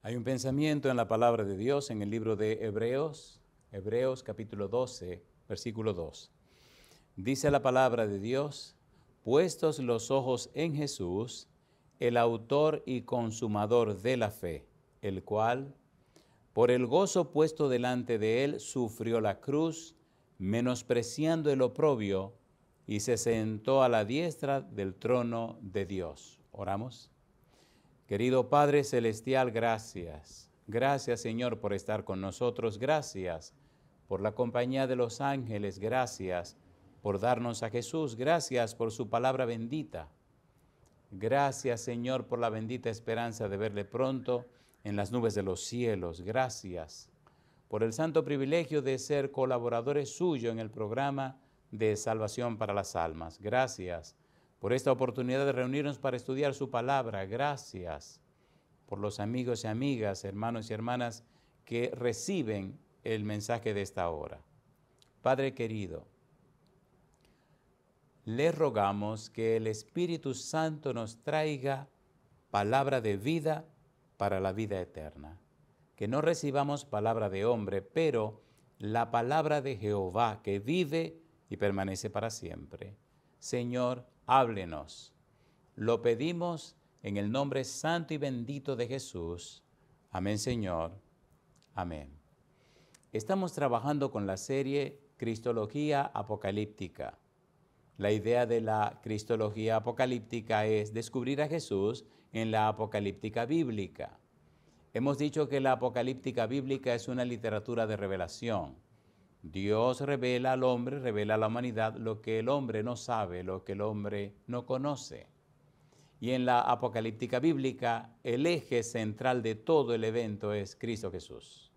Hay un pensamiento en la palabra de Dios en el libro de Hebreos, capítulo 12, versículo 2. Dice la palabra de Dios: puestos los ojos en Jesús, el autor y consumador de la fe, el cual, por el gozo puesto delante de él, sufrió la cruz, menospreciando el oprobio, y se sentó a la diestra del trono de Dios. Oramos. Querido Padre Celestial, gracias. Gracias, Señor, por estar con nosotros. Gracias por la compañía de los ángeles. Gracias por darnos a Jesús. Gracias por su palabra bendita. Gracias, Señor, por la bendita esperanza de verle pronto en las nubes de los cielos. Gracias por el santo privilegio de ser colaboradores suyos en el programa de salvación para las almas. Gracias por esta oportunidad de reunirnos para estudiar su palabra. Gracias por los amigos y amigas, hermanos y hermanas que reciben el mensaje de esta hora. Padre querido, le rogamos que el Espíritu Santo nos traiga palabra de vida para la vida eterna. Que no recibamos palabra de hombre, pero la palabra de Jehová que vive y permanece para siempre. Señor, háblenos. Lo pedimos en el nombre santo y bendito de Jesús. Amén, Señor. Amén. Estamos trabajando con la serie Cristología Apocalíptica. La idea de la Cristología Apocalíptica es descubrir a Jesús en la Apocalíptica bíblica. Hemos dicho que la Apocalíptica bíblica es una literatura de revelación. Dios revela al hombre, revela a la humanidad lo que el hombre no sabe, lo que el hombre no conoce. Y en la Apocalíptica bíblica, el eje central de todo el evento es Cristo Jesús.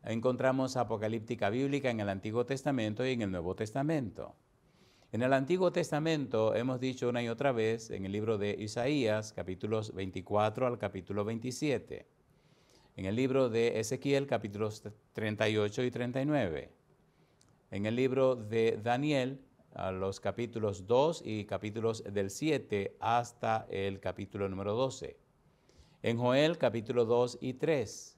Encontramos Apocalíptica bíblica en el Antiguo Testamento y en el Nuevo Testamento. En el Antiguo Testamento hemos dicho una y otra vez en el libro de Isaías, capítulos 24 al capítulo 27. En el libro de Ezequiel, capítulos 38 y 39. En el libro de Daniel, los capítulos 2 y capítulos del 7 hasta el capítulo número 12. En Joel, capítulo 2 y 3.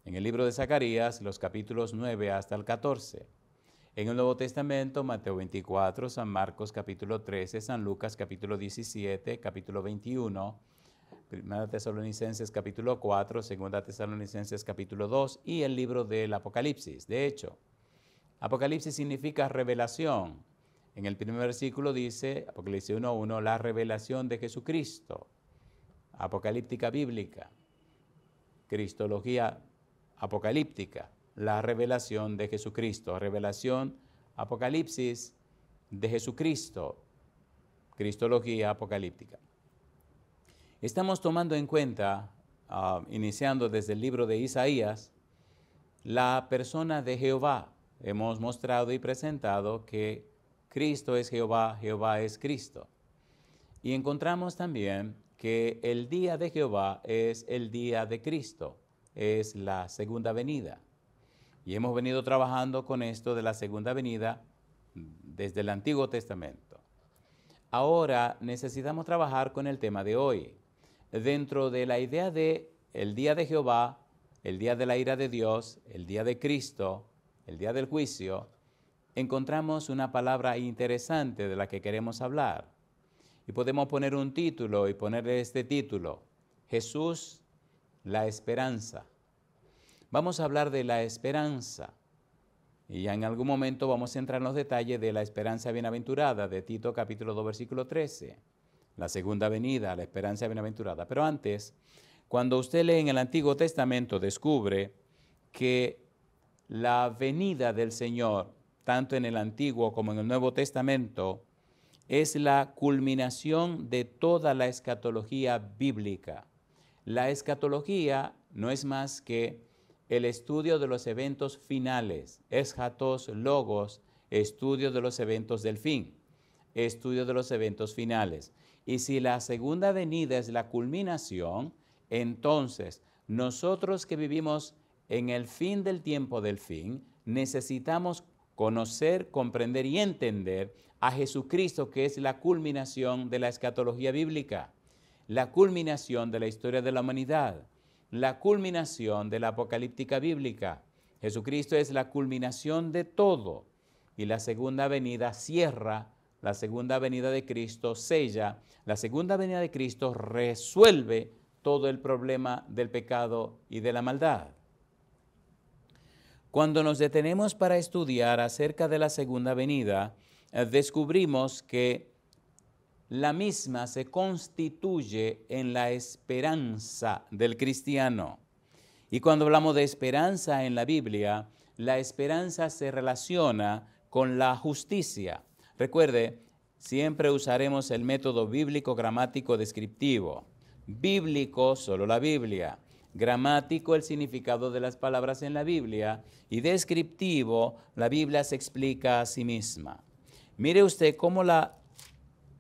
En el libro de Zacarías, los capítulos 9 hasta el 14. En el Nuevo Testamento, Mateo 24, San Marcos capítulo 13, San Lucas capítulo 17, capítulo 21, Primera Tesalonicenses capítulo 4, Segunda Tesalonicenses capítulo 2 y el libro del Apocalipsis. De hecho, Apocalipsis significa revelación. En el primer versículo dice, Apocalipsis 1:1, la revelación de Jesucristo. Apocalíptica bíblica. Cristología apocalíptica. La revelación de Jesucristo. Revelación, Apocalipsis de Jesucristo. Cristología apocalíptica. Estamos tomando en cuenta, iniciando desde el libro de Isaías, la persona de Jehová. Hemos mostrado y presentado que Cristo es Jehová, Jehová es Cristo. Y encontramos también que el día de Jehová es el día de Cristo, es la segunda venida. Y hemos venido trabajando con esto de la segunda venida desde el Antiguo Testamento. Ahora necesitamos trabajar con el tema de hoy. Dentro de la idea de el día de Jehová, el día de la ira de Dios, el día de Cristo, el día del juicio, encontramos una palabra interesante de la que queremos hablar. Y podemos poner un título y ponerle este título: Jesús, la esperanza. Vamos a hablar de la esperanza. Y ya en algún momento vamos a entrar en los detalles de la esperanza bienaventurada de Tito capítulo 2 versículo 13. La segunda venida, la esperanza bienaventurada. Pero antes, cuando usted lee en el Antiguo Testamento, descubre que la venida del Señor, tanto en el Antiguo como en el Nuevo Testamento, es la culminación de toda la escatología bíblica. La escatología no es más que el estudio de los eventos finales, eschatos, logos, estudio de los eventos del fin, estudio de los eventos finales. Y si la segunda venida es la culminación, entonces nosotros que vivimos en el fin del tiempo del fin, necesitamos conocer, comprender y entender a Jesucristo, que es la culminación de la escatología bíblica, la culminación de la historia de la humanidad. la culminación de la apocalíptica bíblica. Jesucristo es la culminación de todo. Y la segunda venida cierra, la segunda venida de Cristo sella, la segunda venida de Cristo resuelve todo el problema del pecado y de la maldad. Cuando nos detenemos para estudiar acerca de la segunda venida, descubrimos que la misma se constituye en la esperanza del cristiano. Y cuando hablamos de esperanza en la Biblia, la esperanza se relaciona con la justicia. Recuerde, siempre usaremos el método bíblico gramático descriptivo. Bíblico, solo la Biblia. Gramático, el significado de las palabras en la Biblia. Y descriptivo, la Biblia se explica a sí misma. Mire usted cómo la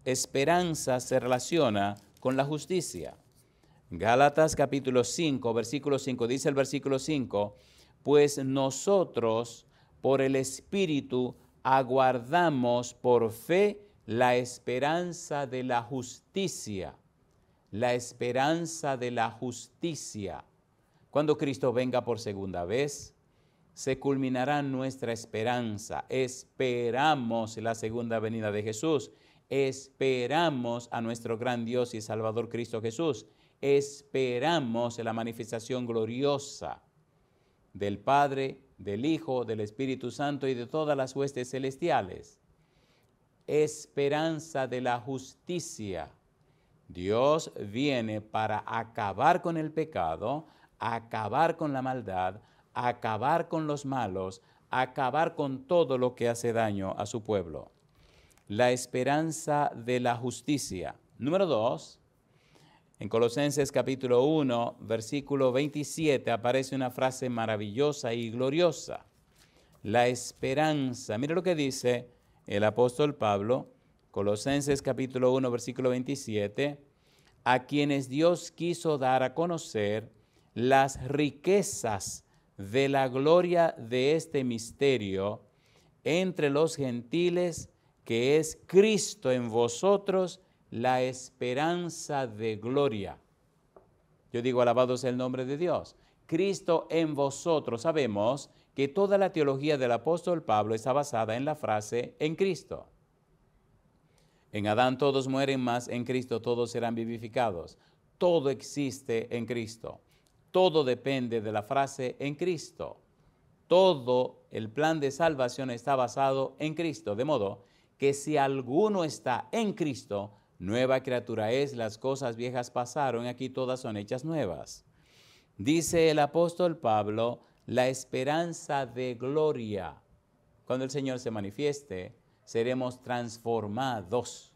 esperanza se relaciona con la justicia. Gálatas capítulo 5, versículo 5, dice el versículo 5, pues nosotros por el Espíritu aguardamos por fe la esperanza de la justicia. La esperanza de la justicia. Cuando Cristo venga por segunda vez, se culminará nuestra esperanza. Esperamos la segunda venida de Jesús. Esperamos a nuestro gran Dios y Salvador Cristo Jesús. Esperamos la manifestación gloriosa del Padre, del Hijo, del Espíritu Santo y de todas las huestes celestiales. Esperanza de la justicia. Dios viene para acabar con el pecado, acabar con la maldad, acabar con los malos, acabar con todo lo que hace daño a su pueblo. La esperanza de la justicia. Número 2, en Colosenses capítulo 1, versículo 27, aparece una frase maravillosa y gloriosa. La esperanza. Mire lo que dice el apóstol Pablo, Colosenses capítulo 1, versículo 27, a quienes Dios quiso dar a conocer las riquezas de la gloria de este misterio entre los gentiles, que es Cristo en vosotros, la esperanza de gloria. Yo digo, alabado sea el nombre de Dios. Cristo en vosotros. Sabemos que toda la teología del apóstol Pablo está basada en la frase en Cristo. En Adán todos mueren, mas en Cristo todos serán vivificados. Todo existe en Cristo. Todo depende de la frase en Cristo. Todo el plan de salvación está basado en Cristo. De modo que si alguno está en Cristo, nueva criatura es, las cosas viejas pasaron, aquí todas son hechas nuevas. Dice el apóstol Pablo, la esperanza de gloria. Cuando el Señor se manifieste, seremos transformados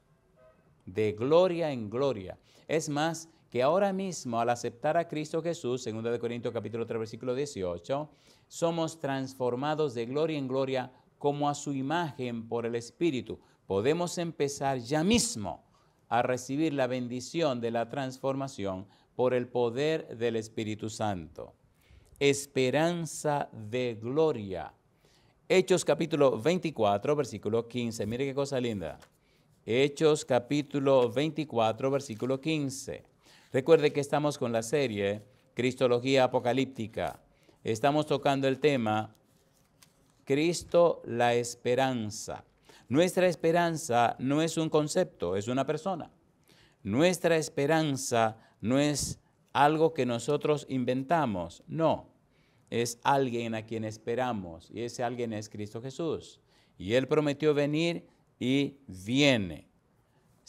de gloria en gloria. Es más, que ahora mismo al aceptar a Cristo Jesús, 2 Corintios capítulo 3, versículo 18, somos transformados de gloria en gloria como a su imagen por el Espíritu. Podemos empezar ya mismo a recibir la bendición de la transformación por el poder del Espíritu Santo. Esperanza de gloria. Hechos capítulo 24, versículo 15. Mire qué cosa linda. Hechos capítulo 24, versículo 15. Recuerde que estamos con la serie Cristología Apocalíptica. Estamos tocando el tema Cristo la esperanza. Nuestra esperanza no es un concepto, es una persona. Nuestra esperanza no es algo que nosotros inventamos, no. Es alguien a quien esperamos y ese alguien es Cristo Jesús. Y Él prometió venir y viene.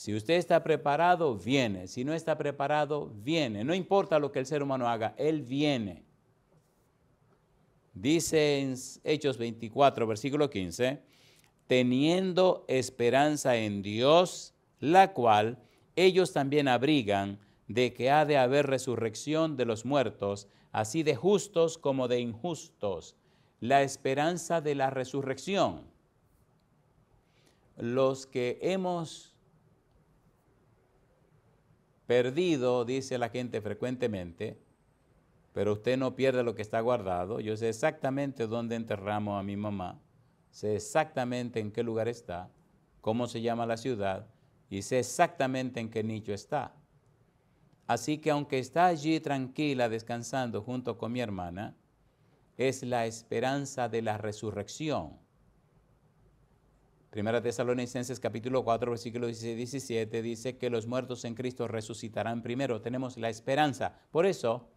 Si usted está preparado, viene. Si no está preparado, viene. No importa lo que el ser humano haga, Él viene. Dice en Hechos 24, versículo 15, teniendo esperanza en Dios, la cual ellos también abrigan, de que ha de haber resurrección de los muertos, así de justos como de injustos. La esperanza de la resurrección. Los que hemos perdido, dice la gente frecuentemente, pero usted no pierde lo que está guardado. Yo sé exactamente dónde enterramos a mi mamá, sé exactamente en qué lugar está, cómo se llama la ciudad y sé exactamente en qué nicho está. Así que aunque está allí tranquila descansando junto con mi hermana, es la esperanza de la resurrección. Primera Tesalonicenses capítulo 4, versículo 16 y 17 dice que los muertos en Cristo resucitarán primero. Tenemos la esperanza. Por eso,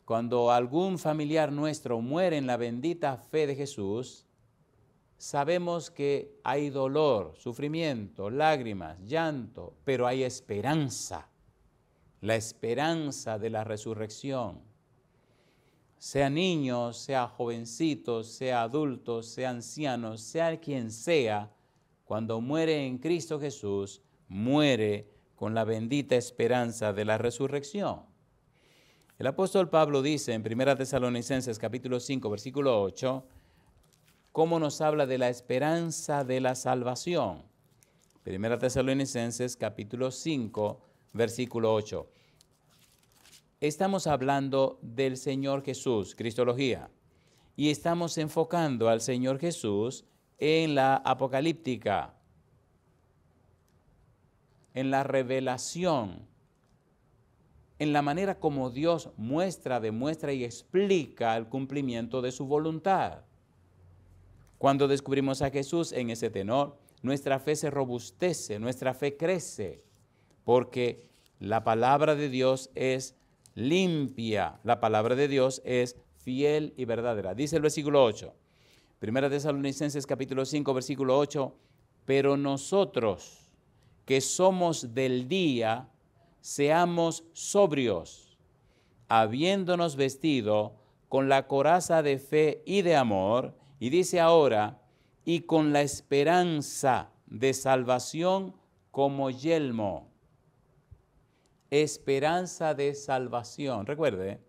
cuando algún familiar nuestro muere en la bendita fe de Jesús, sabemos que hay dolor, sufrimiento, lágrimas, llanto, pero hay esperanza. La esperanza de la resurrección. Sea niños, sea jovencitos, sea adultos, sea ancianos, sea quien sea, cuando muere en Cristo Jesús, muere con la bendita esperanza de la resurrección. El apóstol Pablo dice en 1 Tesalonicenses capítulo 5, versículo 8, cómo nos habla de la esperanza de la salvación. 1 Tesalonicenses capítulo 5, versículo 8. Estamos hablando del Señor Jesús, Cristología, y estamos enfocando al Señor Jesús en la apocalíptica, en la revelación, en la manera como Dios muestra, demuestra y explica el cumplimiento de su voluntad. Cuando descubrimos a Jesús en ese tenor, nuestra fe se robustece, nuestra fe crece, porque la palabra de Dios es limpia, la palabra de Dios es fiel y verdadera. Dice el versículo 8, 1 Tesalonicenses capítulo 5, versículo 8, pero nosotros que somos del día, seamos sobrios, habiéndonos vestido con la coraza de fe y de amor, y dice ahora, y con la esperanza de salvación como yelmo. Esperanza de salvación. Recuerde,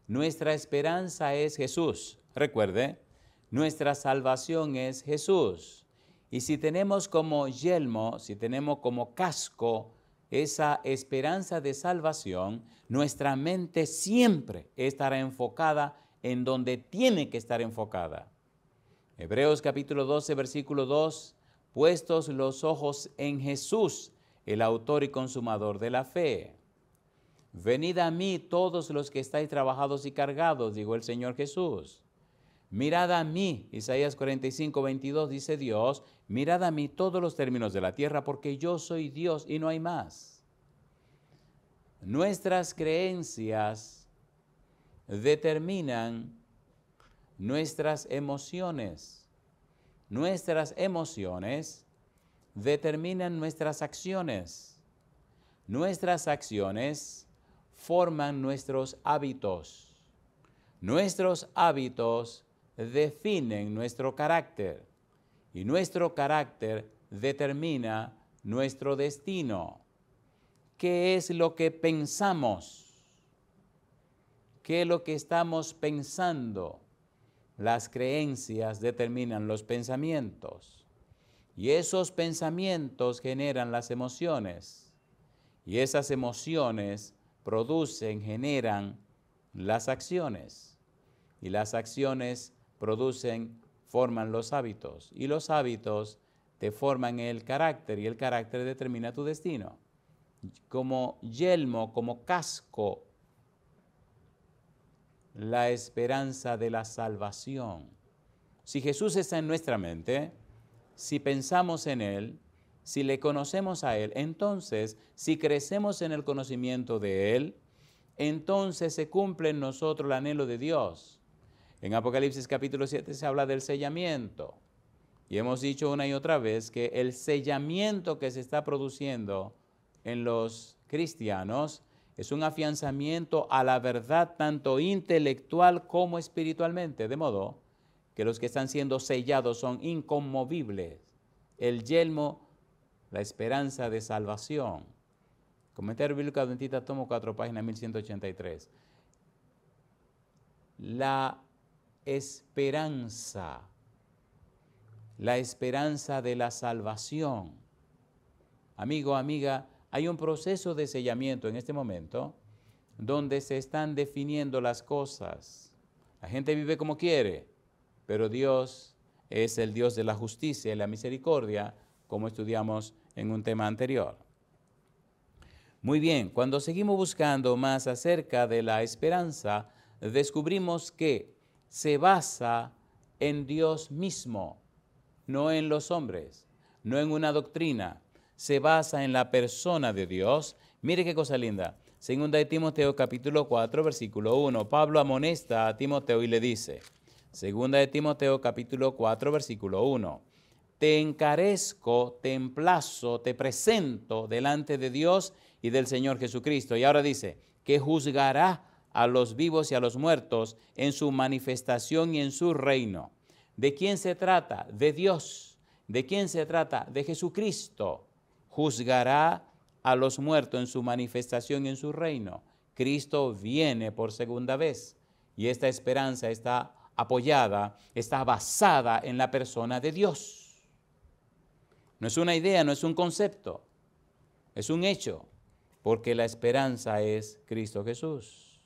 nuestra esperanza es Jesús. Recuerde, nuestra salvación es Jesús. Y si tenemos como yelmo, si tenemos como casco esa esperanza de salvación, nuestra mente siempre estará enfocada en donde tiene que estar enfocada. Hebreos capítulo 12, versículo 2, puestos los ojos en Jesús, el autor y consumador de la fe. Venid a mí todos los que estáis trabajados y cargados, dijo el Señor Jesús. Mirad a mí, Isaías 45, 22 dice Dios, mirad a mí todos los términos de la tierra, porque yo soy Dios y no hay más. Nuestras creencias determinan nuestras emociones. Nuestras emociones determinan nuestras acciones. Nuestras acciones forman nuestros hábitos. Nuestros hábitos definen nuestro carácter y nuestro carácter determina nuestro destino. ¿Qué es lo que pensamos? ¿Qué es lo que estamos pensando? Las creencias determinan los pensamientos y esos pensamientos generan las emociones y esas emociones producen, generan las acciones y las acciones producen, forman los hábitos y los hábitos te forman el carácter y el carácter determina tu destino. Como yelmo, como casco, la esperanza de la salvación. Si Jesús está en nuestra mente, si pensamos en Él, si le conocemos a Él, entonces, si crecemos en el conocimiento de Él, entonces se cumple en nosotros el anhelo de Dios. En Apocalipsis capítulo 7 se habla del sellamiento. Y hemos dicho una y otra vez que el sellamiento que se está produciendo en los cristianos es un afianzamiento a la verdad tanto intelectual como espiritualmente, de modo que los que están siendo sellados son inconmovibles. El yelmo, la esperanza de salvación. Comentario bíblico adventista, tomo 4, página 1183. La esperanza de la salvación. Amigo, amiga, hay un proceso de sellamiento en este momento donde se están definiendo las cosas. La gente vive como quiere, pero Dios es el Dios de la justicia y la misericordia, como estudiamos en un tema anterior. Muy bien, cuando seguimos buscando más acerca de la esperanza, descubrimos que se basa en Dios mismo, no en los hombres, no en una doctrina. Se basa en la persona de Dios. Mire qué cosa linda. Segunda de Timoteo capítulo 4, versículo 1. Pablo amonesta a Timoteo y le dice, segunda de Timoteo capítulo 4, versículo 1. Te encarezco, te emplazo, te presento delante de Dios y del Señor Jesucristo. Y ahora dice, que juzgará a los vivos y a los muertos en su manifestación y en su reino. ¿De quién se trata? De Dios. ¿De quién se trata? De Jesucristo. Juzgará a los muertos en su manifestación y en su reino. Cristo viene por segunda vez y esta esperanza está apoyada, está basada en la persona de Dios. No es una idea, no es un concepto, es un hecho, porque la esperanza es Cristo Jesús.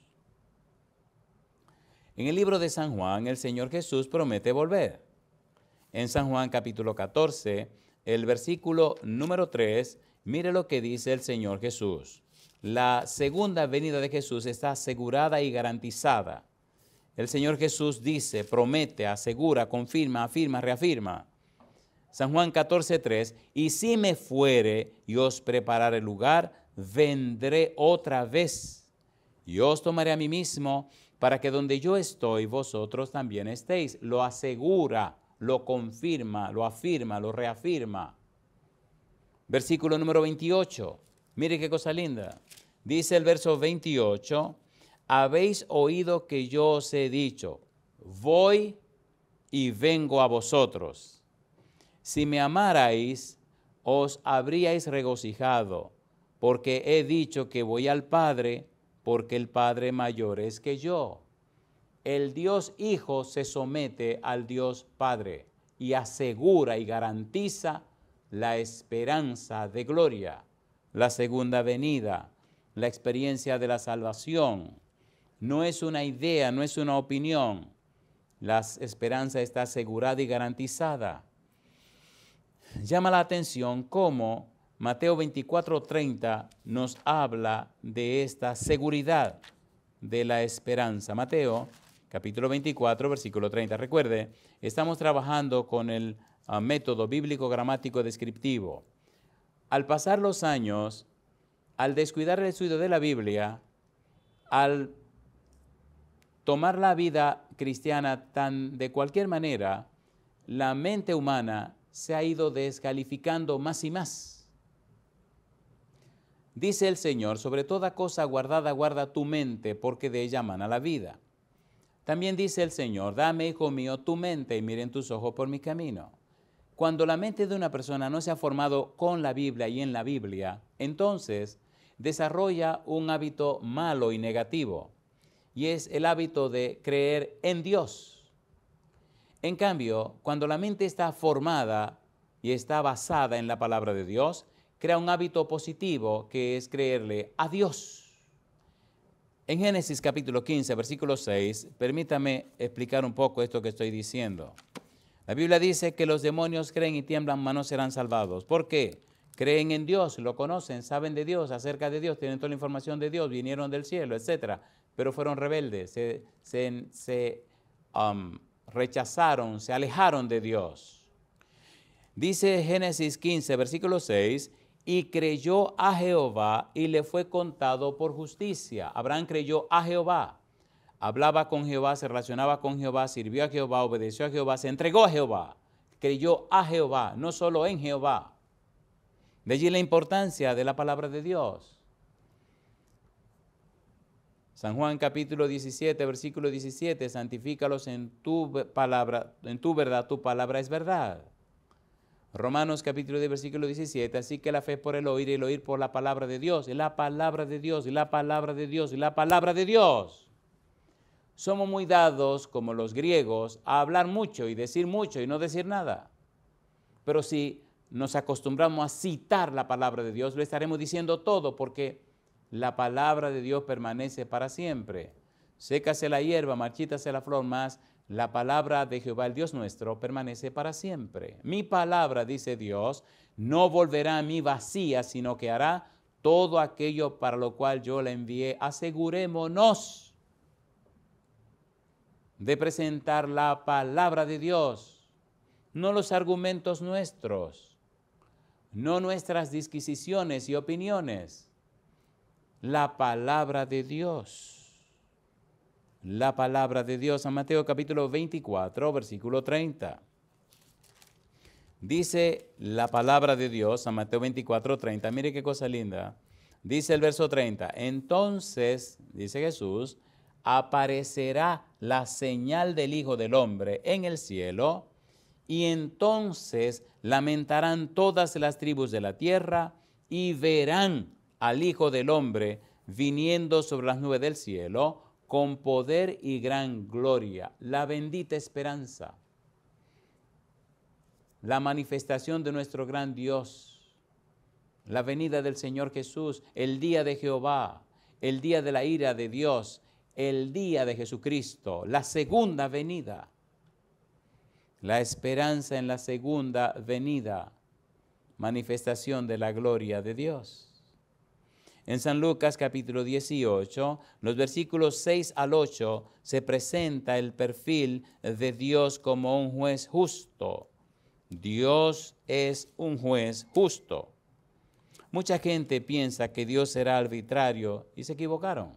En el libro de San Juan, el Señor Jesús promete volver. En San Juan capítulo 14, el versículo número 3, mire lo que dice el Señor Jesús. La segunda venida de Jesús está asegurada y garantizada. El Señor Jesús dice, promete, asegura, confirma, afirma, reafirma. San Juan 14:3, y si me fuere y os prepararé lugar, vendré otra vez y os tomaré a mí mismo, para que donde yo estoy, vosotros también estéis. Lo asegura, lo confirma, lo afirma, lo reafirma. Versículo número 28, mire qué cosa linda. Dice el verso 28, habéis oído que yo os he dicho, voy y vengo a vosotros. Si me amarais, os habríais regocijado, porque he dicho que voy al Padre, porque el Padre mayor es que yo. El Dios Hijo se somete al Dios Padre y asegura y garantiza la esperanza de gloria, la segunda venida, la experiencia de la salvación. No es una idea, no es una opinión. La esperanza está asegurada y garantizada. Llama la atención cómo Mateo 24:30 nos habla de esta seguridad de la esperanza. Mateo capítulo 24, versículo 30. Recuerde, estamos trabajando con el método bíblico gramático descriptivo. Al pasar los años, al descuidar el estudio de la Biblia, al tomar la vida cristiana tan de cualquier manera, la mente humana se ha ido descalificando más y más. Dice el Señor, sobre toda cosa guardada, guarda tu mente, porque de ella mana la vida. También dice el Señor, dame, hijo mío, tu mente y miren tus ojos por mi camino. Cuando la mente de una persona no se ha formado con la Biblia y en la Biblia, entonces desarrolla un hábito malo y negativo, y es el hábito de creer en Dios. En cambio, cuando la mente está formada y está basada en la palabra de Dios, crea un hábito positivo que es creerle a Dios. En Génesis capítulo 15, versículo 6, permítame explicar un poco esto que estoy diciendo. La Biblia dice que los demonios creen y tiemblan, mas no serán salvados. ¿Por qué? Creen en Dios, lo conocen, saben de Dios, acerca de Dios, tienen toda la información de Dios, vinieron del cielo, etc. Pero fueron rebeldes, rechazaron, se alejaron de Dios. Dice Génesis 15, versículo 6, y creyó a Jehová y le fue contado por justicia. Abraham creyó a Jehová, hablaba con Jehová, se relacionaba con Jehová, sirvió a Jehová, obedeció a Jehová, se entregó a Jehová, creyó a Jehová, no solo en Jehová. De allí la importancia de la palabra de Dios. San Juan capítulo 17, versículo 17, santifícalos en tu palabra, en tu verdad, tu palabra es verdad. Romanos capítulo 10, versículo 17, así que la fe es por el oír y el oír por la palabra de Dios, y la palabra de Dios, y la palabra de Dios, y la palabra de Dios. Somos muy dados, como los griegos, a hablar mucho y decir mucho y no decir nada. Pero si nos acostumbramos a citar la palabra de Dios, lo estaremos diciendo todo, porque la palabra de Dios permanece para siempre. Sécase la hierba, marchítase la flor, mas la palabra de Jehová, el Dios nuestro, permanece para siempre. Mi palabra, dice Dios, no volverá a mí vacía, sino que hará todo aquello para lo cual yo la envié. Asegurémonos de presentar la palabra de Dios, no los argumentos nuestros, no nuestras disquisiciones y opiniones, la palabra de Dios. La palabra de Dios. San Mateo capítulo 24, versículo 30. Dice la palabra de Dios, San Mateo 24, 30. Mire qué cosa linda. Dice el verso 30. Entonces, dice Jesús, aparecerá la señal del Hijo del Hombre en el cielo, y entonces lamentarán todas las tribus de la tierra y verán al Hijo del Hombre viniendo sobre las nubes del cielo con poder y gran gloria. La bendita esperanza, la manifestación de nuestro gran Dios, la venida del Señor Jesús, el día de Jehová, el día de la ira de Dios, el día de Jesucristo, la segunda venida, la esperanza en la segunda venida, manifestación de la gloria de Dios. En San Lucas capítulo 18, los versículos 6 al 8, se presenta el perfil de Dios como un juez justo. Dios es un juez justo. Mucha gente piensa que Dios será arbitrario y se equivocaron.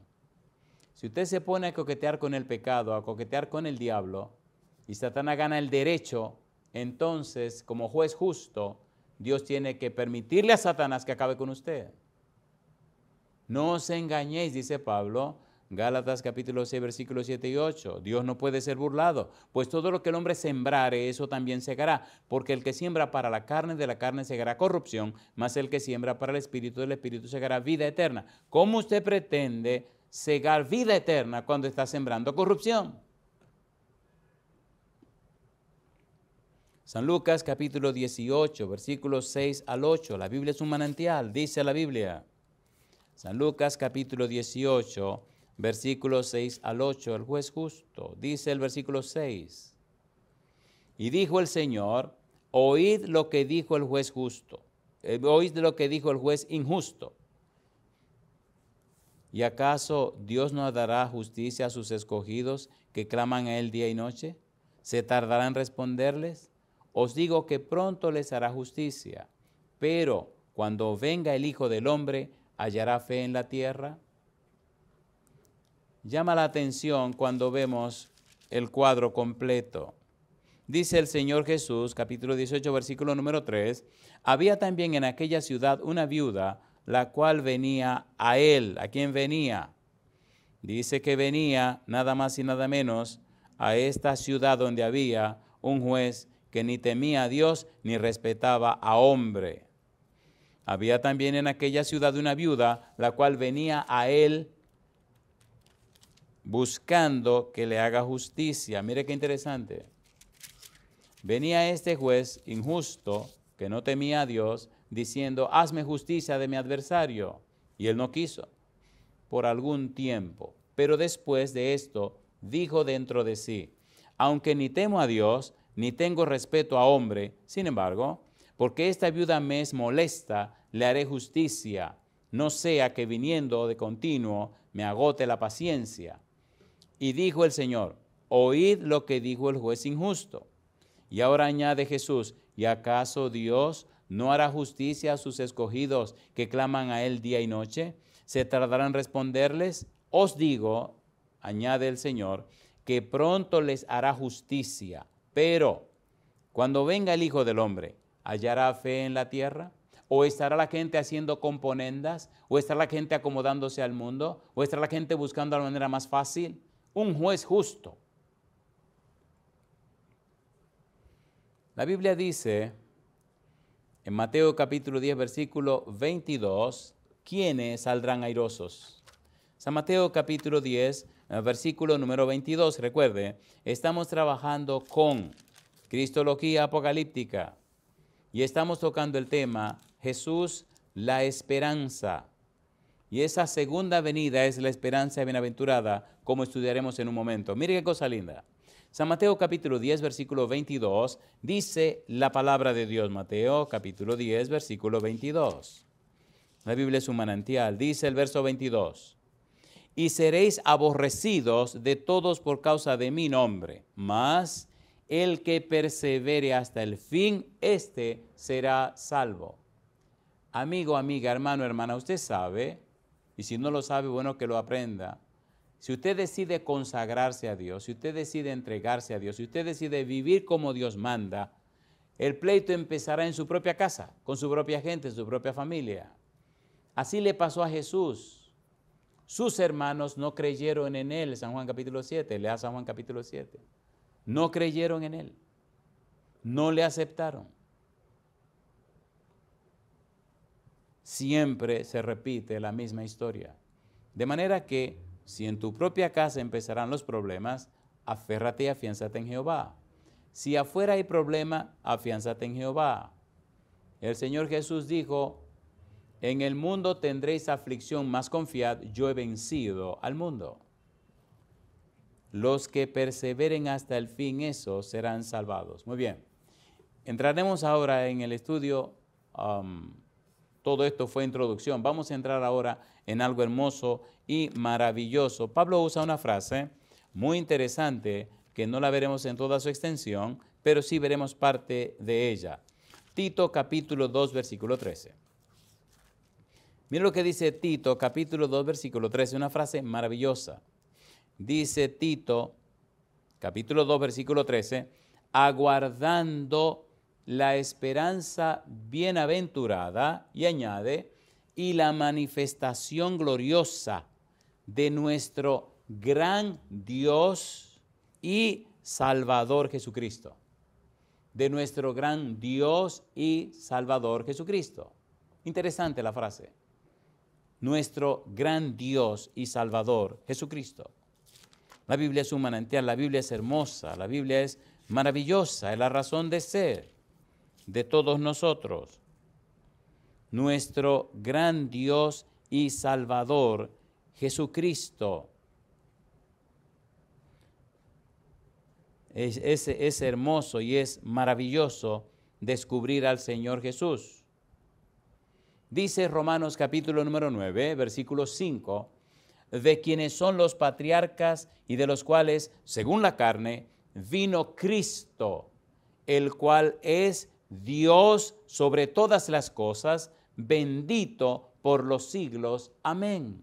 Si usted se pone a coquetear con el pecado, a coquetear con el diablo, y Satanás gana el derecho, entonces, como juez justo, Dios tiene que permitirle a Satanás que acabe con usted. No os engañéis, dice Pablo, Gálatas capítulo 6, versículos 7 y 8. Dios no puede ser burlado, pues todo lo que el hombre sembrare, eso también segará. Porque el que siembra para la carne, de la carne segará corrupción, mas el que siembra para el espíritu, del espíritu segará vida eterna. ¿Cómo usted pretende segar vida eterna cuando está sembrando corrupción? San Lucas capítulo 18, versículos 6 al 8. La Biblia es un manantial, dice la Biblia. San Lucas capítulo 18, versículos 6 al 8, el juez justo. Dice el versículo 6. Y dijo el Señor, oíd lo que dijo el juez justo, oíd lo que dijo el juez injusto. ¿Y acaso Dios no dará justicia a sus escogidos que claman a Él día y noche? ¿Se tardará en responderles? Os digo que pronto les hará justicia, pero cuando venga el Hijo del Hombre, ¿hallará fe en la tierra? Llama la atención cuando vemos el cuadro completo. Dice el Señor Jesús, capítulo 18, versículo número 3, había también en aquella ciudad una viuda, la cual venía a Él. ¿A quién venía? Dice que venía nada más y nada menos a esta ciudad donde había un juez que ni temía a Dios ni respetaba a hombre. Había también en aquella ciudad una viuda, la cual venía a Él buscando que le haga justicia. Mire qué interesante. Venía este juez injusto, que no temía a Dios, diciendo, hazme justicia de mi adversario. Y él no quiso, por algún tiempo. Pero después de esto, dijo dentro de sí, aunque ni temo a Dios, ni tengo respeto a hombre, sin embargo, porque esta viuda me es molesta, le haré justicia, no sea que viniendo de continuo me agote la paciencia. Y dijo el Señor, oíd lo que dijo el juez injusto. Y ahora añade Jesús, ¿y acaso Dios no hará justicia a sus escogidos que claman a Él día y noche? ¿Se tardará en responderles? Os digo, añade el Señor, que pronto les hará justicia. Pero cuando venga el Hijo del Hombre, ¿hallará fe en la tierra? ¿O estará la gente haciendo componendas? ¿O estará la gente acomodándose al mundo? ¿O estará la gente buscando la manera más fácil? Un juez justo. La Biblia dice en Mateo capítulo 10, versículo 22, ¿quiénes saldrán airosos? San Mateo capítulo 10, versículo número 22. Recuerde, estamos trabajando con Cristología Apocalíptica y estamos tocando el tema Jesús, la esperanza. Y esa segunda venida es la esperanza bienaventurada, como estudiaremos en un momento. Mire qué cosa linda. San Mateo capítulo 10, versículo 22, dice la palabra de Dios. Mateo capítulo 10, versículo 22. La Biblia es un manantial. Dice el verso 22. Y seréis aborrecidos de todos por causa de mi nombre, mas el que persevere hasta el fin, éste será salvo. Amigo, amiga, hermano, hermana, usted sabe, y si no lo sabe, bueno que lo aprenda. Si usted decide consagrarse a Dios, si usted decide entregarse a Dios, si usted decide vivir como Dios manda, el pleito empezará en su propia casa, con su propia gente, en su propia familia. Así le pasó a Jesús. Sus hermanos no creyeron en él, San Juan capítulo 7, lea San Juan capítulo 7. No creyeron en él, no le aceptaron. Siempre se repite la misma historia. De manera que, si en tu propia casa empezarán los problemas, aférrate y afiánzate en Jehová. Si afuera hay problema, afiánzate en Jehová. El Señor Jesús dijo, en el mundo tendréis aflicción, mas confiad, yo he vencido al mundo. Los que perseveren hasta el fin, esos serán salvados. Muy bien. Entraremos ahora en el estudio. Todo esto fue introducción. Vamos a entrar ahora en algo hermoso y maravilloso. Pablo usa una frase muy interesante que no la veremos en toda su extensión, pero sí veremos parte de ella. Tito capítulo 2, versículo 13. Mira lo que dice Tito, capítulo 2, versículo 13, una frase maravillosa. Dice Tito, capítulo 2, versículo 13, aguardando la esperanza bienaventurada, y añade, y la manifestación gloriosa de nuestro gran Dios y Salvador Jesucristo. De nuestro gran Dios y Salvador Jesucristo. Interesante la frase. Nuestro gran Dios y Salvador, Jesucristo. La Biblia es un manantial, la Biblia es hermosa, la Biblia es maravillosa, es la razón de ser de todos nosotros. Nuestro gran Dios y Salvador, Jesucristo. Es hermoso y es maravilloso descubrir al Señor Jesús. Dice Romanos capítulo número 9, versículo 5, de quienes son los patriarcas y de los cuales, según la carne, vino Cristo, el cual es Dios sobre todas las cosas, bendito por los siglos. Amén.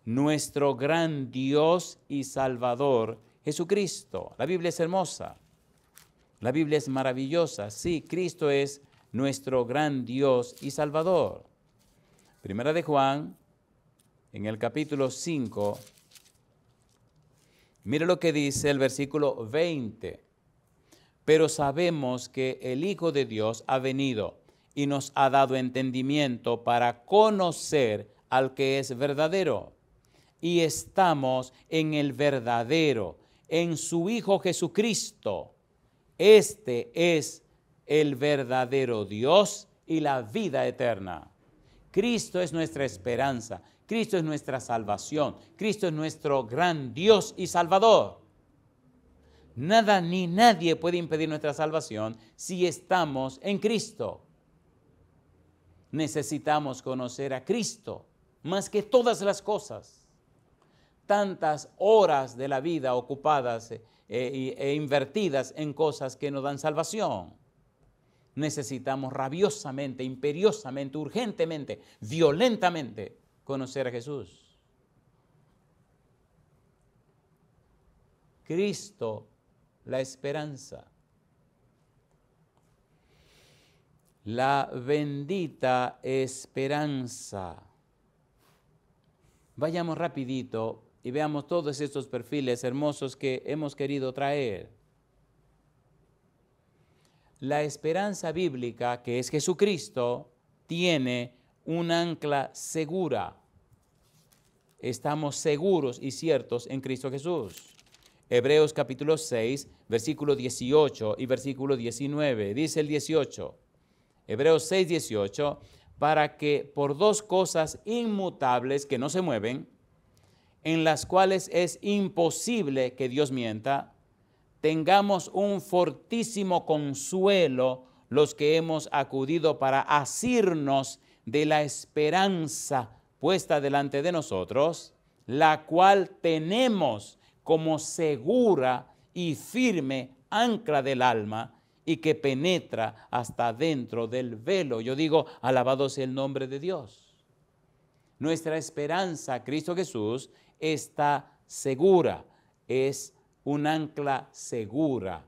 Nuestro gran Dios y Salvador, Jesucristo. La Biblia es hermosa. La Biblia es maravillosa. Sí, Cristo es nuestro gran Dios y Salvador. Primera de Juan, en el capítulo 5, mire lo que dice el versículo 20. Pero sabemos que el Hijo de Dios ha venido y nos ha dado entendimiento para conocer al que es verdadero. Y estamos en el verdadero, en su Hijo Jesucristo. Este es el verdadero Dios y la vida eterna. Cristo es nuestra esperanza, Cristo es nuestra salvación, Cristo es nuestro gran Dios y Salvador. Nada ni nadie puede impedir nuestra salvación si estamos en Cristo. Necesitamos conocer a Cristo más que todas las cosas. Tantas horas de la vida ocupadas e invertidas en cosas que no dan salvación. Necesitamos rabiosamente, imperiosamente, urgentemente, violentamente conocer a Jesús. Cristo, la esperanza. La bendita esperanza. Vayamos rapidito y veamos todos estos perfiles hermosos que hemos querido traer. La esperanza bíblica, que es Jesucristo, tiene un ancla segura. Estamos seguros y ciertos en Cristo Jesús. Hebreos capítulo 6, versículo 18 y versículo 19. Dice el 18, Hebreos 6, 18, para que por dos cosas inmutables que no se mueven, en las cuales es imposible que Dios mienta, tengamos un fortísimo consuelo los que hemos acudido para asirnos de la esperanza puesta delante de nosotros, la cual tenemos como segura y firme ancla del alma y que penetra hasta dentro del velo. Yo digo, alabado sea el nombre de Dios. Nuestra esperanza, Cristo Jesús, está segura, es un ancla segura.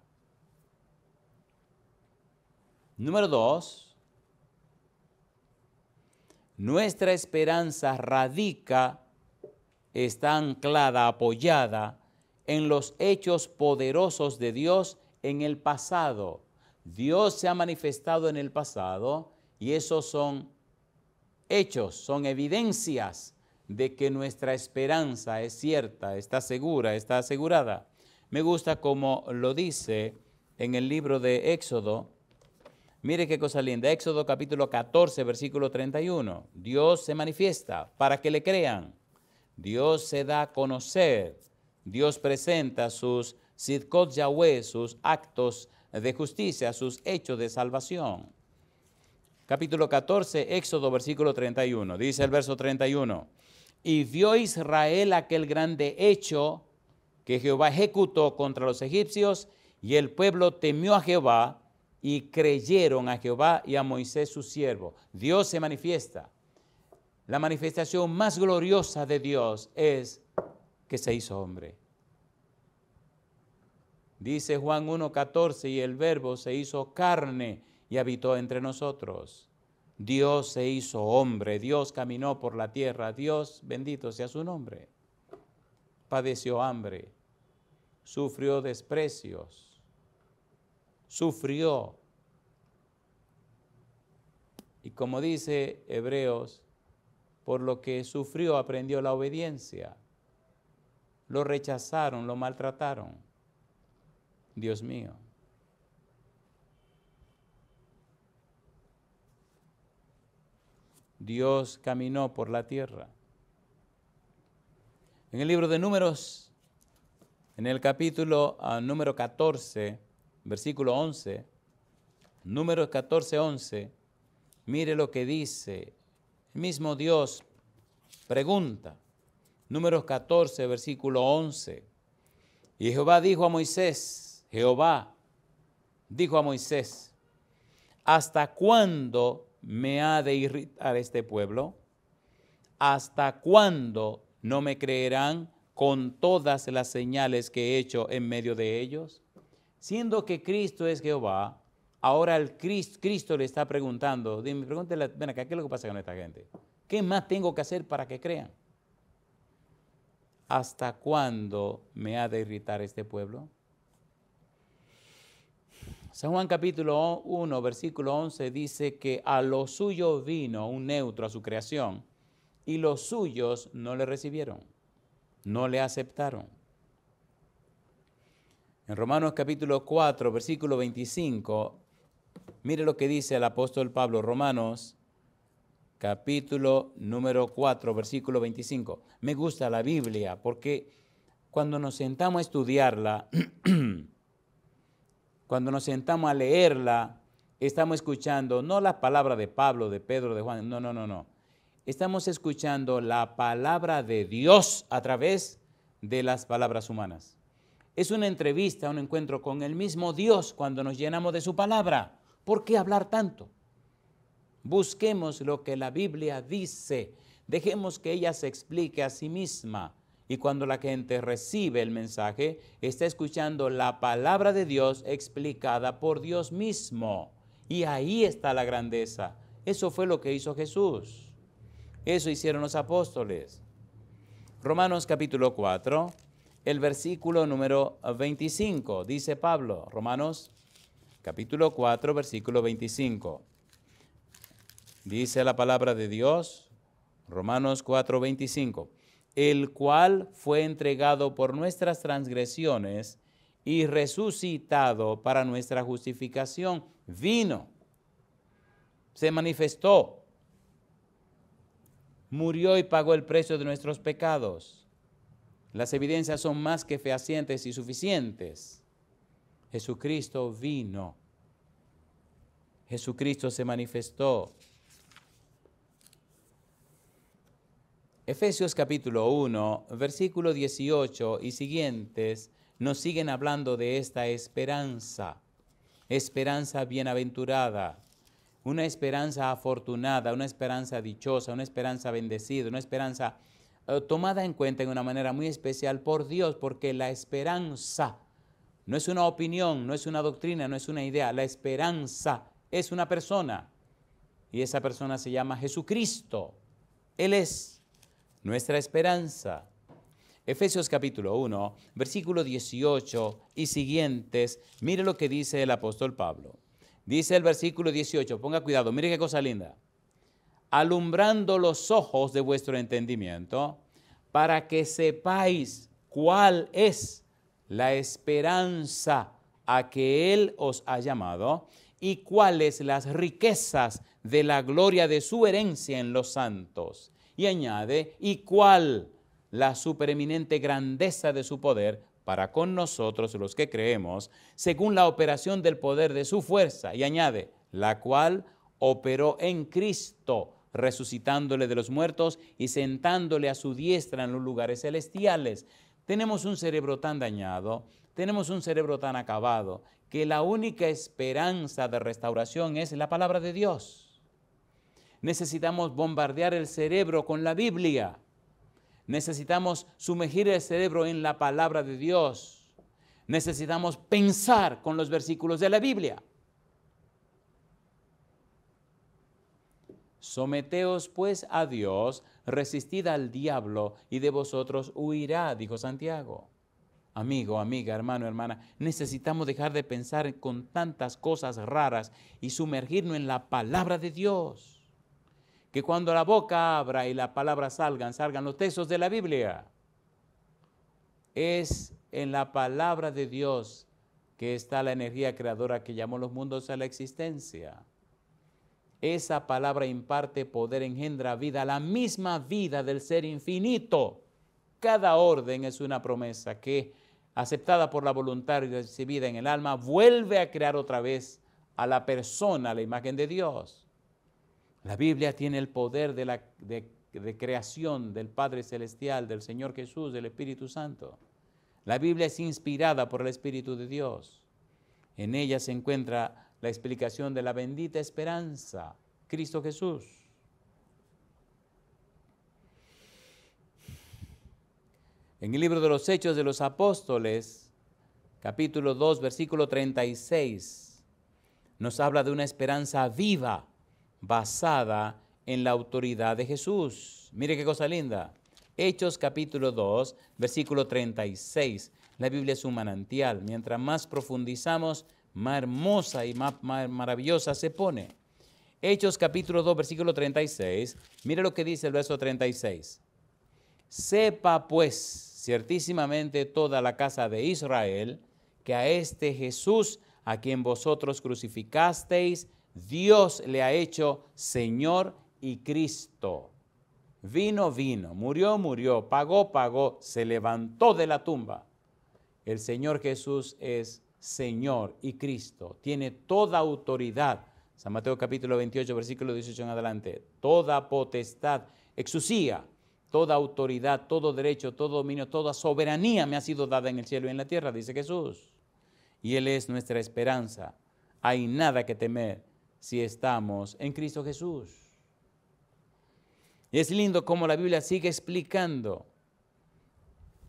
Número 2, nuestra esperanza radica, está anclada, apoyada en los hechos poderosos de Dios en el pasado. Dios se ha manifestado en el pasado y esos son hechos, son evidencias de que nuestra esperanza es cierta, está segura, está asegurada. Me gusta como lo dice en el libro de Éxodo. Mire qué cosa linda. Éxodo capítulo 14, versículo 31. Dios se manifiesta para que le crean. Dios se da a conocer. Dios presenta sus Sidkot Yahweh, sus actos de justicia, sus hechos de salvación. Capítulo 14, Éxodo, versículo 31. Dice el verso 31. Y vio Israel aquel grande hecho que Jehová ejecutó contra los egipcios, y el pueblo temió a Jehová, y creyeron a Jehová y a Moisés su siervo. Dios se manifiesta. La manifestación más gloriosa de Dios es que se hizo hombre. Dice Juan 1:14, y el verbo se hizo carne y habitó entre nosotros. Dios se hizo hombre, Dios caminó por la tierra, Dios, bendito sea su nombre. Padeció hambre, sufrió desprecios, sufrió. Y como dice Hebreos, por lo que sufrió aprendió la obediencia. Lo rechazaron, lo maltrataron. Dios mío. Dios caminó por la tierra. En el libro de Números, en el capítulo número 14, versículo 11, Números 14, 11, mire lo que dice. El mismo Dios pregunta. Números 14, versículo 11. Y Jehová dijo a Moisés, Jehová dijo a Moisés, ¿hasta cuándo me ha de irritar este pueblo? ¿Hasta cuándo no me creerán con todas las señales que he hecho en medio de ellos? Siendo que Cristo es Jehová, ahora el Cristo le está preguntando, dime, pregúntele, ven acá, ¿qué es lo que pasa con esta gente? ¿Qué más tengo que hacer para que crean? ¿Hasta cuándo me ha de irritar este pueblo? San Juan capítulo 1, versículo 11 dice que a lo suyo vino un neutro a su creación y los suyos no le recibieron, no le aceptaron. En Romanos capítulo 4, versículo 25, mire lo que dice el apóstol Pablo, Romanos capítulo número 4, versículo 25. Me gusta la Biblia porque cuando nos sentamos a estudiarla, cuando nos sentamos a leerla, estamos escuchando no las palabras de Pablo, de Pedro, de Juan, no. Estamos escuchando la palabra de Dios a través de las palabras humanas. Es una entrevista, un encuentro con el mismo Dios cuando nos llenamos de su palabra. ¿Por qué hablar tanto? Busquemos lo que la Biblia dice. Dejemos que ella se explique a sí misma. Y cuando la gente recibe el mensaje, está escuchando la palabra de Dios explicada por Dios mismo. Y ahí está la grandeza. Eso fue lo que hizo Jesús. Eso hicieron los apóstoles. Romanos capítulo 4, el versículo número 25. Dice Pablo, Romanos capítulo 4, versículo 25. Dice la palabra de Dios, Romanos 4, 25. El cual fue entregado por nuestras transgresiones y resucitado para nuestra justificación. Vino, se manifestó, murió y pagó el precio de nuestros pecados. Las evidencias son más que fehacientes y suficientes. Jesucristo vino. Jesucristo se manifestó. Efesios capítulo 1, versículo 18 y siguientes nos siguen hablando de esta esperanza. Esperanza bienaventurada, una esperanza afortunada, una esperanza dichosa, una esperanza bendecida, una esperanza tomada en cuenta de una manera muy especial por Dios, porque la esperanza no es una opinión, no es una doctrina, no es una idea. La esperanza es una persona y esa persona se llama Jesucristo. Él es nuestra esperanza. Efesios capítulo 1, versículo 18 y siguientes, mire lo que dice el apóstol Pablo. Dice el versículo 18, ponga cuidado, mire qué cosa linda. Alumbrando los ojos de vuestro entendimiento, para que sepáis cuál es la esperanza a que Él os ha llamado y cuáles las riquezas de la gloria de su herencia en los santos. Y añade, y cuál la supereminente grandeza de su poder para con nosotros los que creemos, según la operación del poder de su fuerza. Y añade, la cual operó en Cristo, resucitándole de los muertos y sentándole a su diestra en los lugares celestiales. Tenemos un cerebro tan dañado, tenemos un cerebro tan acabado, que la única esperanza de restauración es la palabra de Dios. Necesitamos bombardear el cerebro con la Biblia. Necesitamos sumergir el cerebro en la palabra de Dios. Necesitamos pensar con los versículos de la Biblia. Someteos pues a Dios, resistid al diablo y de vosotros huirá, dijo Santiago. Amigo, amiga, hermano, hermana, necesitamos dejar de pensar con tantas cosas raras y sumergirnos en la palabra de Dios. Que cuando la boca abra y las palabras salgan los textos de la Biblia. Es en la palabra de Dios que está la energía creadora que llamó los mundos a la existencia. Esa palabra imparte poder, engendra vida, la misma vida del ser infinito. Cada orden es una promesa que, aceptada por la voluntad y recibida en el alma, vuelve a crear otra vez a la persona, a la imagen de Dios. La Biblia tiene el poder de creación del Padre Celestial, del Señor Jesús, del Espíritu Santo. La Biblia es inspirada por el Espíritu de Dios. En ella se encuentra la explicación de la bendita esperanza, Cristo Jesús. En el libro de los Hechos de los Apóstoles, capítulo 2, versículo 36, nos habla de una esperanza viva, basada en la autoridad de Jesús. Mire qué cosa linda. Hechos capítulo 2, versículo 36. La Biblia es un manantial. Mientras más profundizamos, más hermosa y más maravillosa se pone. Hechos capítulo 2, versículo 36. Mire lo que dice el verso 36. Sepa pues ciertísimamente toda la casa de Israel que a este Jesús, a quien vosotros crucificasteis, Dios le ha hecho Señor y Cristo. Vino, murió, pagó, se levantó de la tumba. El Señor Jesús es Señor y Cristo. Tiene toda autoridad. San Mateo capítulo 28, versículo 18 en adelante. Toda potestad, exusía, toda autoridad, todo derecho, todo dominio, toda soberanía me ha sido dada en el cielo y en la tierra, dice Jesús. Y Él es nuestra esperanza. Hay nada que temer si estamos en Cristo Jesús. Y es lindo cómo la Biblia sigue explicando.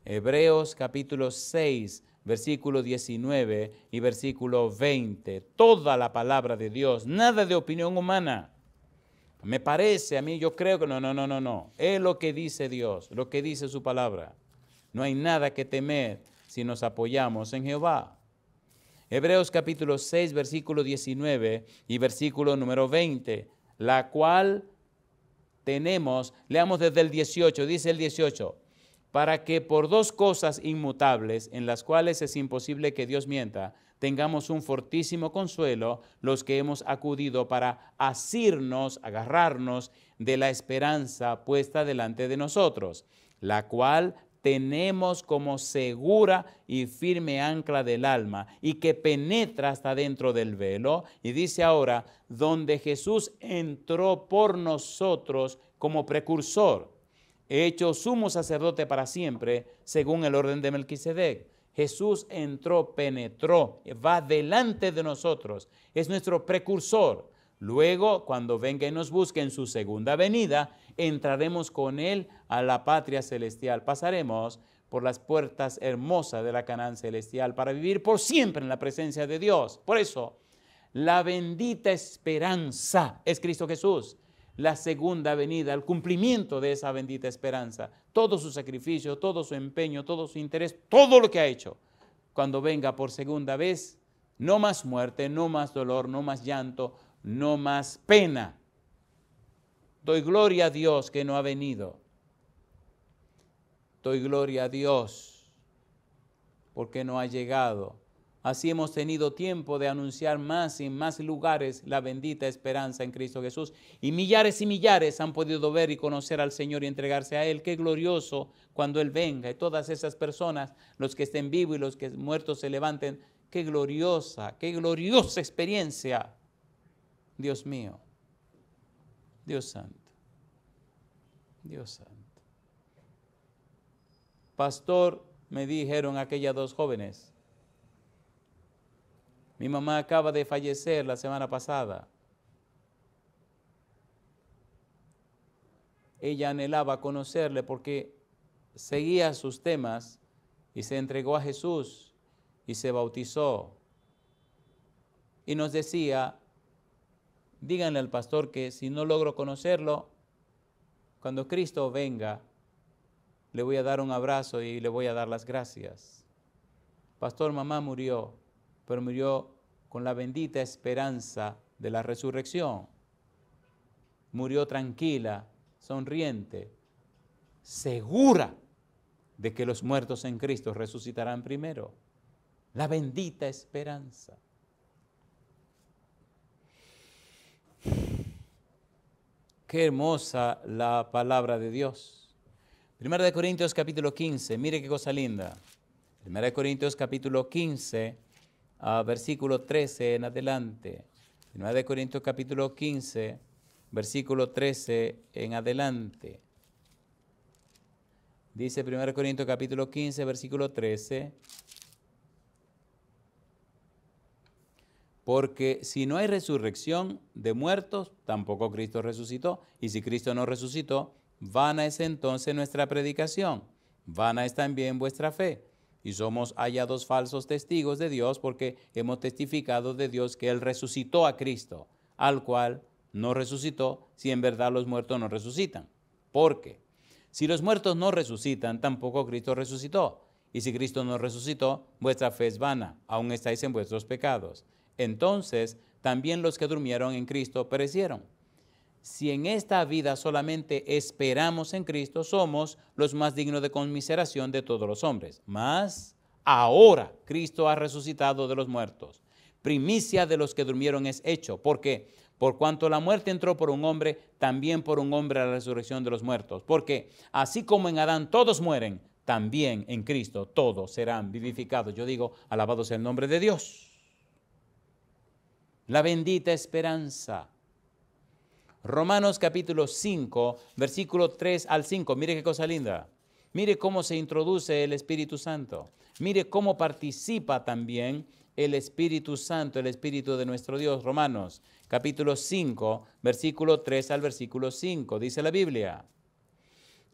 Hebreos capítulo 6, versículo 19 y versículo 20. Toda la palabra de Dios, nada de opinión humana. Me parece a mí, yo creo que no. Es lo que dice Dios, lo que dice su palabra. No hay nada que temer si nos apoyamos en Jehová. Hebreos capítulo 6, versículo 19 y versículo número 20, la cual tenemos, leamos desde el 18, dice el 18, para que por dos cosas inmutables, en las cuales es imposible que Dios mienta, tengamos un fortísimo consuelo los que hemos acudido para asirnos, agarrarnos de la esperanza puesta delante de nosotros, la cual tenemos como segura y firme ancla del alma y que penetra hasta dentro del velo. Y dice ahora, donde Jesús entró por nosotros como precursor hecho sumo sacerdote para siempre, según el orden de Melquisedec. Jesús entró, penetró, va delante de nosotros, es nuestro precursor. Luego, cuando venga y nos busque en su segunda venida, entraremos con Él a la patria celestial. Pasaremos por las puertas hermosas de la Canaán celestial para vivir por siempre en la presencia de Dios. Por eso, la bendita esperanza es Cristo Jesús. La segunda venida, el cumplimiento de esa bendita esperanza, todo su sacrificio, todo su empeño, todo su interés, todo lo que ha hecho. Cuando venga por segunda vez, no más muerte, no más dolor, no más llanto, no más pena. Doy gloria a Dios que no ha venido. Doy gloria a Dios porque no ha llegado. Así hemos tenido tiempo de anunciar más y en más lugares la bendita esperanza en Cristo Jesús. Y millares han podido ver y conocer al Señor y entregarse a Él. Qué glorioso cuando Él venga. Y todas esas personas, los que estén vivos y los que muertos se levanten, qué gloriosa experiencia. Dios mío, Dios santo, Dios santo. Pastor, me dijeron aquellas dos jóvenes, mi mamá acaba de fallecer la semana pasada. Ella anhelaba conocerle porque seguía sus temas y se entregó a Jesús y se bautizó. Y nos decía, díganle al pastor que si no logro conocerlo, cuando Cristo venga, le voy a dar un abrazo y le voy a dar las gracias. Pastor, mamá murió, pero murió con la bendita esperanza de la resurrección. Murió tranquila, sonriente, segura de que los muertos en Cristo resucitarán primero. La bendita esperanza. Qué hermosa la palabra de Dios. 1 Corintios capítulo 15, mire qué cosa linda. 1 Corintios capítulo 15, versículo 13 en adelante. 1 Corintios capítulo 15, versículo 13 en adelante. Dice 1 Corintios capítulo 15, versículo 13. Porque si no hay resurrección de muertos, tampoco Cristo resucitó. Y si Cristo no resucitó, vana es entonces nuestra predicación, vana es también vuestra fe. Y somos hallados falsos testigos de Dios porque hemos testificado de Dios que Él resucitó a Cristo, al cual no resucitó si en verdad los muertos no resucitan. Porque si los muertos no resucitan, tampoco Cristo resucitó. Y si Cristo no resucitó, vuestra fe es vana, aún estáis en vuestros pecados. Entonces, también los que durmieron en Cristo perecieron. Si en esta vida solamente esperamos en Cristo, somos los más dignos de conmiseración de todos los hombres. Mas ahora Cristo ha resucitado de los muertos. Primicia de los que durmieron es hecho. ¿Por qué? Por cuanto la muerte entró por un hombre, también por un hombre la resurrección de los muertos. Porque así como en Adán todos mueren, también en Cristo todos serán vivificados. Yo digo, alabado sea el nombre de Dios. La bendita esperanza. Romanos capítulo 5, versículo 3 al 5. Mire qué cosa linda. Mire cómo se introduce el Espíritu Santo. Mire cómo participa también el Espíritu Santo, el Espíritu de nuestro Dios. Romanos capítulo 5, versículo 3 al versículo 5. Dice la Biblia.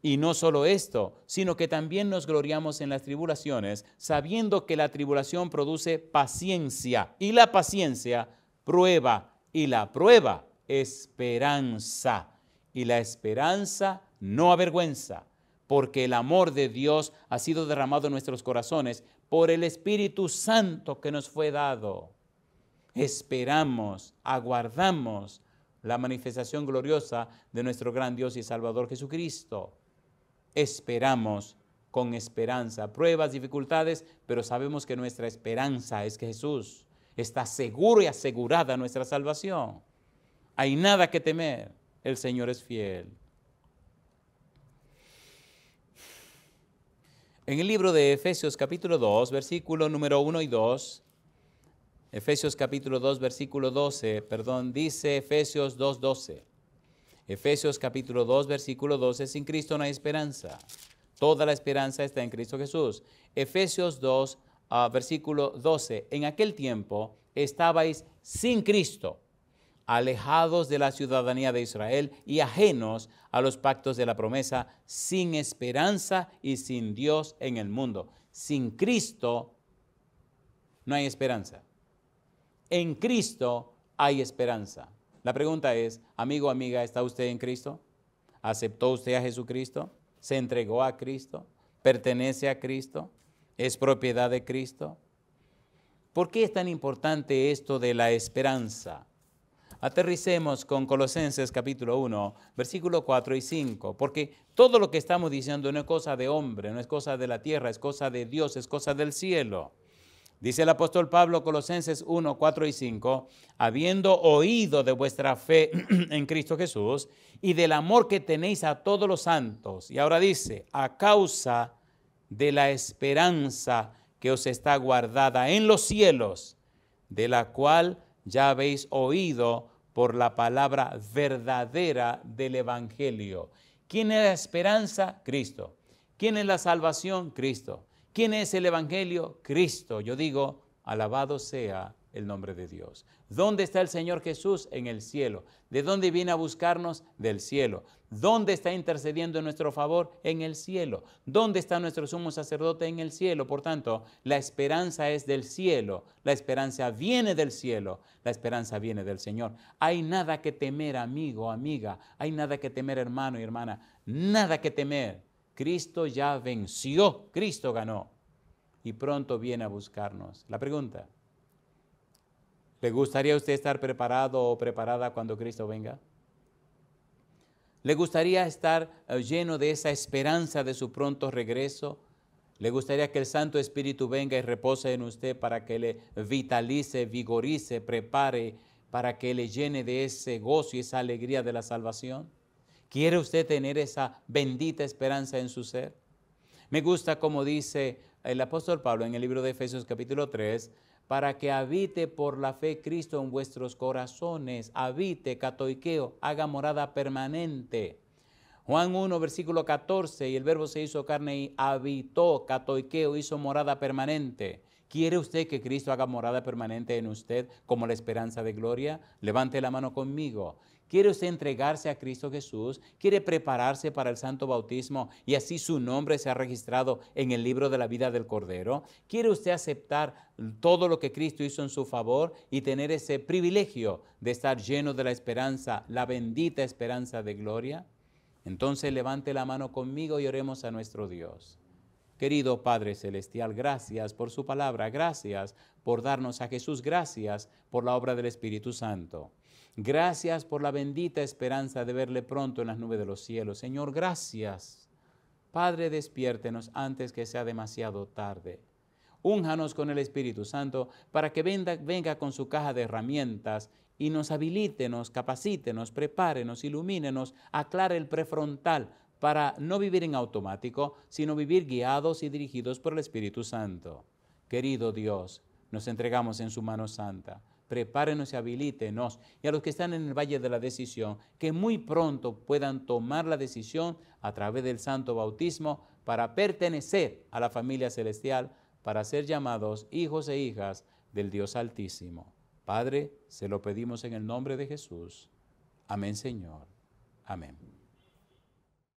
Y no solo esto, sino que también nos gloriamos en las tribulaciones, sabiendo que la tribulación produce paciencia. Y la paciencia prueba, y la prueba, esperanza. Y la esperanza no avergüenza, porque el amor de Dios ha sido derramado en nuestros corazones por el Espíritu Santo que nos fue dado. Esperamos, aguardamos la manifestación gloriosa de nuestro gran Dios y Salvador Jesucristo. Esperamos con esperanza, pruebas, dificultades, pero sabemos que nuestra esperanza es que Jesús. Está seguro y asegurada nuestra salvación. Hay nada que temer. El Señor es fiel. En el libro de Efesios capítulo 2, versículo número 1 y 2, Efesios capítulo 2, versículo 12, dice Efesios 2:12. Efesios capítulo 2, versículo 12, sin Cristo no hay esperanza. Toda la esperanza está en Cristo Jesús. Efesios 2, versículo 12, en aquel tiempo estabais sin Cristo, alejados de la ciudadanía de Israel y ajenos a los pactos de la promesa, sin esperanza y sin Dios en el mundo. Sin Cristo no hay esperanza. En Cristo hay esperanza. La pregunta es, amigo, amiga, ¿está usted en Cristo? ¿Aceptó usted a Jesucristo? ¿Se entregó a Cristo? ¿Pertenece a Cristo? ¿Es propiedad de Cristo? ¿Por qué es tan importante esto de la esperanza? Aterricemos con Colosenses capítulo 1, versículo 4 y 5, porque todo lo que estamos diciendo no es cosa de hombre, no es cosa de la tierra, es cosa de Dios, es cosa del cielo. Dice el apóstol Pablo, Colosenses 1, 4 y 5, habiendo oído de vuestra fe en Cristo Jesús y del amor que tenéis a todos los santos. Y ahora dice, a causa de la esperanza que os está guardada en los cielos, de la cual ya habéis oído por la palabra verdadera del Evangelio. ¿Quién es la esperanza? Cristo. ¿Quién es la salvación? Cristo. ¿Quién es el Evangelio? Cristo. Yo digo, alabado sea el nombre de Dios. ¿Dónde está el Señor Jesús? En el cielo. ¿De dónde viene a buscarnos? Del cielo. ¿Dónde está intercediendo en nuestro favor? En el cielo. ¿Dónde está nuestro sumo sacerdote? En el cielo. Por tanto, la esperanza es del cielo. La esperanza viene del cielo. La esperanza viene del Señor. Hay nada que temer, amigo, amiga. Hay nada que temer, hermano y hermana. Nada que temer. Cristo ya venció, Cristo ganó y pronto viene a buscarnos. La pregunta, ¿le gustaría a usted estar preparado o preparada cuando Cristo venga? ¿Le gustaría estar lleno de esa esperanza de su pronto regreso? ¿Le gustaría que el Santo Espíritu venga y repose en usted para que le vitalice, vigorice, prepare, para que le llene de ese gozo y esa alegría de la salvación? ¿Quiere usted tener esa bendita esperanza en su ser? Me gusta como dice el apóstol Pablo en el libro de Efesios capítulo 3, para que habite por la fe Cristo en vuestros corazones, habite, katoikeo, haga morada permanente. Juan 1, versículo 14, y el verbo se hizo carne y habitó, katoikeo, hizo morada permanente. ¿Quiere usted que Cristo haga morada permanente en usted como la esperanza de gloria? Levante la mano conmigo. ¿Quiere usted entregarse a Cristo Jesús? ¿Quiere prepararse para el santo bautismo y así su nombre sea registrado en el libro de la vida del Cordero? ¿Quiere usted aceptar todo lo que Cristo hizo en su favor y tener ese privilegio de estar lleno de la esperanza, la bendita esperanza de gloria? Entonces levante la mano conmigo y oremos a nuestro Dios. Querido Padre Celestial, gracias por su palabra, gracias por darnos a Jesús, gracias por la obra del Espíritu Santo. Gracias por la bendita esperanza de verle pronto en las nubes de los cielos. Señor, gracias. Padre, despiértenos antes que sea demasiado tarde. Únjanos con el Espíritu Santo para que venga con su caja de herramientas y nos habilite, nos capacite, nos prepare, nos ilumine, nos aclare el prefrontal para no vivir en automático, sino vivir guiados y dirigidos por el Espíritu Santo. Querido Dios, nos entregamos en su mano santa. Prepárenos y habilítenos. Y a los que están en el valle de la decisión, que muy pronto puedan tomar la decisión a través del santo bautismo para pertenecer a la familia celestial, para ser llamados hijos e hijas del Dios Altísimo. Padre, se lo pedimos en el nombre de Jesús. Amén, Señor. Amén.